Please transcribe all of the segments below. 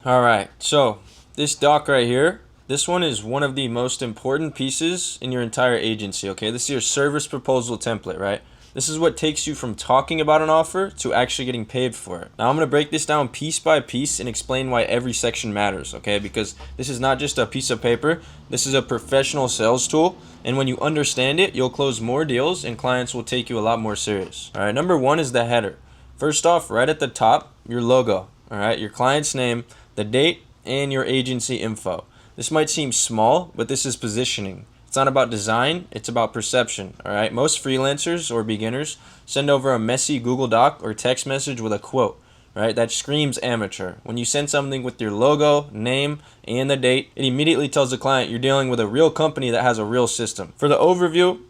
All right, so this doc right here, this one is one of the most important pieces in your entire agency, okay? This is your service proposal template, right? This is what takes you from talking about an offer to actually getting paid for it. Now I'm going to break this down piece by piece and explain why every section matters, okay? Because this is not just a piece of paper, this is a professional sales tool, and when you understand it, you'll close more deals and clients will take you a lot more serious. All right, number one is the header. First off, right at the top, your logo, all right? Your client's name, the date, and your agency info. This might seem small, but this is positioning. It's not about design, it's about perception, all right? Most freelancers or beginners send over a messy Google Doc or text message with a quote, right? That screams amateur. When you send something with your logo, name, and the date, it immediately tells the client you're dealing with a real company that has a real system. For the overview,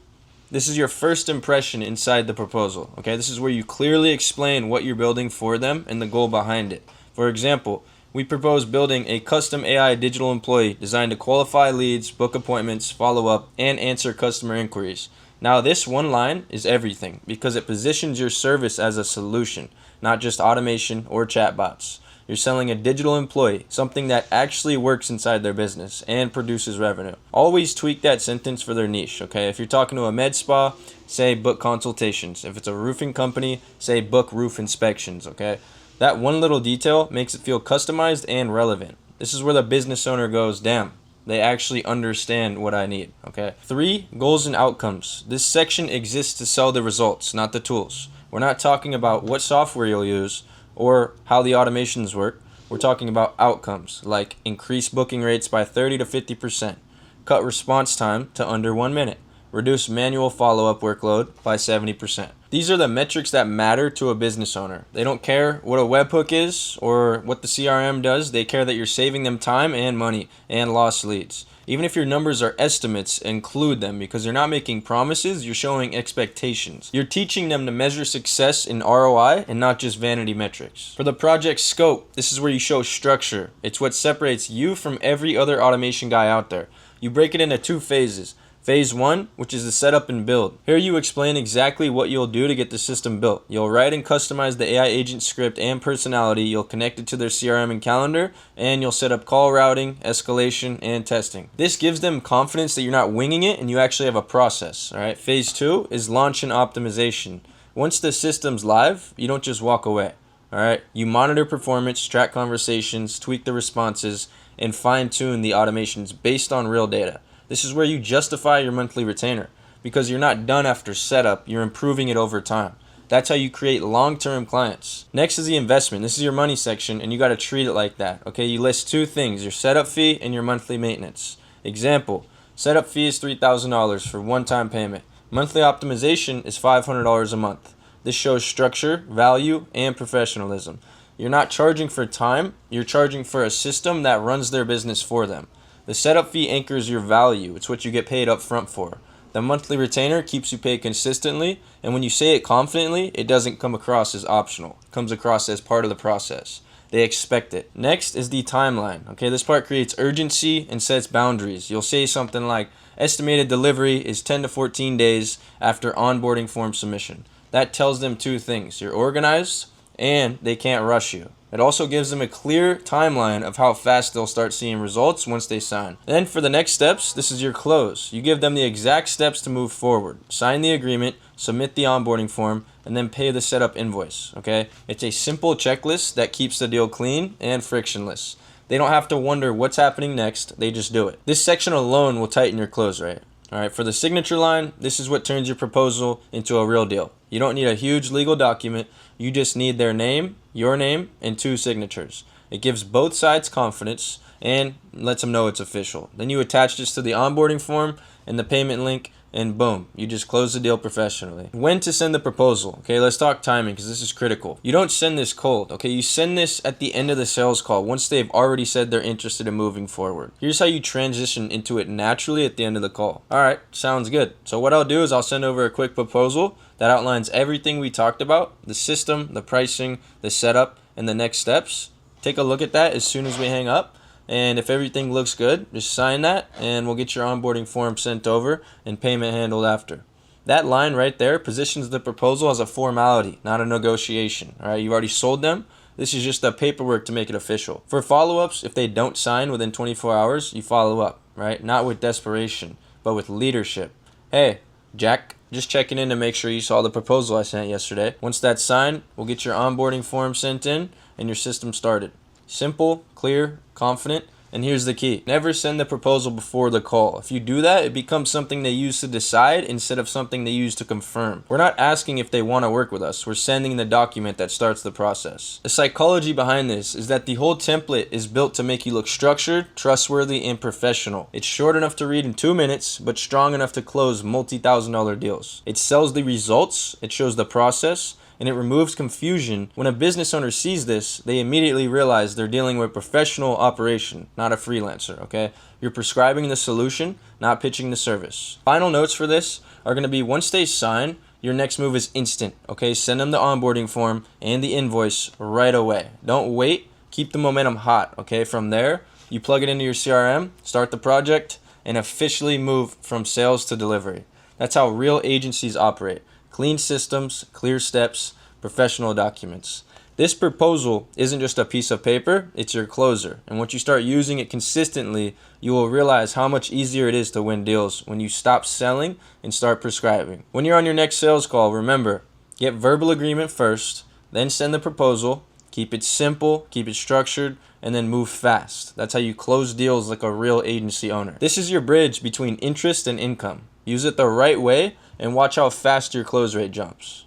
this is your first impression inside the proposal, okay? This is where you clearly explain what you're building for them and the goal behind it. For example, we propose building a custom AI digital employee designed to qualify leads, book appointments, follow up, and answer customer inquiries. Now, this one line is everything because it positions your service as a solution, not just automation or chatbots. You're selling a digital employee, something that actually works inside their business and produces revenue. Always tweak that sentence for their niche, okay? If you're talking to a med spa, say book consultations. If it's a roofing company, say book roof inspections, okay? That one little detail makes it feel customized and relevant. This is where the business owner goes, damn, they actually understand what I need, okay? 3, goals and outcomes. This section exists to sell the results, not the tools. We're not talking about what software you'll use or how the automations work. We're talking about outcomes, like increase booking rates by 30 to 50%, cut response time to under 1 minute, reduce manual follow-up workload by 70%. These are the metrics that matter to a business owner. They don't care what a webhook is or what the CRM does. They care that you're saving them time and money and lost leads. Even if your numbers are estimates, include them because you're not making promises, you're showing expectations. You're teaching them to measure success in ROI and not just vanity metrics. For the project scope, this is where you show structure. It's what separates you from every other automation guy out there. You break it into 2 phases. Phase 1, which is the setup and build. Here you explain exactly what you'll do to get the system built. You'll write and customize the AI agent script and personality, you'll connect it to their CRM and calendar, and you'll set up call routing, escalation, and testing. This gives them confidence that you're not winging it and you actually have a process. All right. Phase 2 is launch and optimization. Once the system's live, you don't just walk away. All right. You monitor performance, track conversations, tweak the responses, and fine-tune the automations based on real data. This is where you justify your monthly retainer because you're not done after setup, you're improving it over time. That's how you create long-term clients. Next is the investment. This is your money section and you got to treat it like that. Okay, you list 2 things, your setup fee and your monthly maintenance. Example, setup fee is $3,000 for one-time payment. Monthly optimization is $500 a month. This shows structure, value, and professionalism. You're not charging for time, you're charging for a system that runs their business for them. The setup fee anchors your value. It's what you get paid up front for. The monthly retainer keeps you paid consistently, and when you say it confidently, it doesn't come across as optional. It comes across as part of the process. They expect it. Next is the timeline. Okay, this part creates urgency and sets boundaries. You'll say something like, estimated delivery is 10 to 14 days after onboarding form submission. That tells them 2 things. You're organized, and they can't rush you. It also gives them a clear timeline of how fast they'll start seeing results once they sign. Then for the next steps, this is your close. You give them the exact steps to move forward. Sign the agreement, submit the onboarding form, and then pay the setup invoice, okay? It's a simple checklist that keeps the deal clean and frictionless. They don't have to wonder what's happening next, they just do it. This section alone will tighten your close rate. All right, for the signature line, this is what turns your proposal into a real deal. You don't need a huge legal document. You just need their name, your name, and 2 signatures. It gives both sides confidence and lets them know it's official. Then you attach this to the onboarding form and the payment link, and boom, you just close the deal professionally. When to send the proposal? Okay, let's talk timing because this is critical. You don't send this cold, okay? You send this at the end of the sales call once they've already said they're interested in moving forward. Here's how you transition into it naturally at the end of the call. All right, sounds good. So what I'll do is I'll send over a quick proposal that outlines everything we talked about, the system, the pricing, the setup, and the next steps. Take a look at that as soon as we hang up. And if everything looks good, just sign that and we'll get your onboarding form sent over and payment handled after. That line right there positions the proposal as a formality, not a negotiation. All right, you already sold them. This is just the paperwork to make it official. For follow-ups, if they don't sign within 24 hours, you follow up, right? Not with desperation, but with leadership. Hey, Jack, just checking in to make sure you saw the proposal I sent yesterday. Once that's signed, we'll get your onboarding form sent in and your system started. Simple, clear, confident. And here's the key. Never send the proposal before the call. If you do that, it becomes something they use to decide instead of something they use to confirm. We're not asking if they want to work with us. We're sending the document that starts the process. The psychology behind this is that the whole template is built to make you look structured, trustworthy, and professional. It's short enough to read in 2 minutes, but strong enough to close multi-thousand-dollar deals. It sells the results, it shows the process, and it removes confusion. When a business owner sees this, they immediately realize they're dealing with a professional operation, not a freelancer, okay? You're prescribing the solution, not pitching the service. Final notes for this are going to be once they sign, your next move is instant, okay? Send them the onboarding form and the invoice right away. Don't wait. Keep the momentum hot, okay? From there, you plug it into your CRM, start the project, and officially move from sales to delivery. That's how real agencies operate. Clean systems, clear steps, professional documents. This proposal isn't just a piece of paper, it's your closer. And once you start using it consistently, you will realize how much easier it is to win deals when you stop selling and start prescribing. When you're on your next sales call, remember, get verbal agreement first, then send the proposal, keep it simple, keep it structured, and then move fast. That's how you close deals like a real agency owner. This is your bridge between interest and income. Use it the right way and watch how fast your close rate jumps.